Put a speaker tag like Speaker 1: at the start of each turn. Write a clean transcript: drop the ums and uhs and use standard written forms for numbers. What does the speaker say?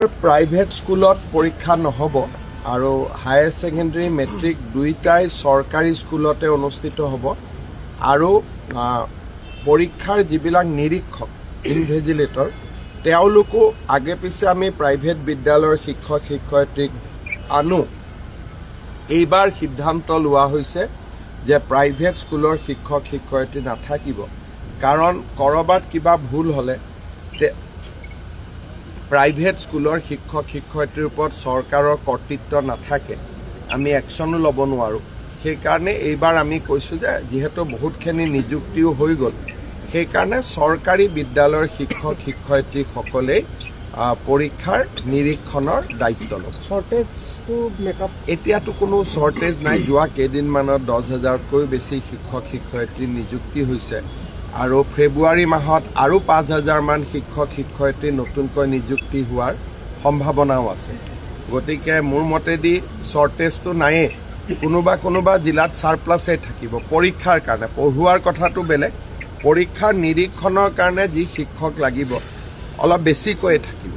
Speaker 1: Private স্কুলত পৰীক্ষা নহ'ব আৰু হায়াৰ ছেকেণ্ডেৰী মেট্ৰিক দুইটাই চৰকাৰী স্কুলতে অনুষ্ঠিত হ'ব আৰু পৰীক্ষাৰ যিবিলাক নিৰীক্ষক ইনভিজিলেটৰ তেওঁলোকো আগে পিছে আমি প্ৰাইভেট বিদ্যালয়ৰ শিক্ষক শিক্ষয়িত্ৰীক আনো। এইবাৰ সিদ্ধান্ত লোৱা হৈছে যে প্ৰাইভেট স্কুলৰ শিক্ষক শিক্ষয়িত্ৰী নাথাকিব, কাৰণ ক'ৰবাত কিবা ভুল হ'লে প্ৰাইভেট স্কুলৰ শিক্ষক শিক্ষয়িত্ৰীৰ ওপৰত চৰকাৰৰ কৰ্তৃত্ব নাথাকে, আমি একশ্যনো ল'ব নোৱাৰোঁ। সেইকাৰণে এইবাৰ আমি কৈছোঁ যে যিহেতু বহুতখিনি নিযুক্তিও হৈ গ'ল, সেইকাৰণে চৰকাৰী বিদ্যালয়ৰ শিক্ষক শিক্ষয়িত্ৰীসকলেই পৰীক্ষাৰ নিৰীক্ষণৰ দায়িত্ব ল'ব।
Speaker 2: শ্বৰ্টেজটো মেকআপ
Speaker 1: এতিয়াতো কোনো শ্বৰ্টেজ নাই। যোৱা কেইদিনমানত 10,000তকৈ বেছি শিক্ষক শিক্ষয়িত্ৰী নিযুক্তি হৈছে আৰু ফেব্ৰুৱাৰী মাহত আৰু 5,000মান শিক্ষক শিক্ষয়িত্ৰী নতুনকৈ নিযুক্তি হোৱাৰ সম্ভাৱনাও আছে। গতিকে মোৰ মতেদি শ্বৰ্টেজটো নায়েই, কোনোবা জিলাত ছাৰপ্লাছেই থাকিব পৰীক্ষাৰ কাৰণে। পঢ়োৱাৰ কথাটো বেলেগ, পৰীক্ষাৰ নিৰীক্ষণৰ কাৰণে যি শিক্ষক লাগিব অলপ বেছিকৈয়ে থাকিব।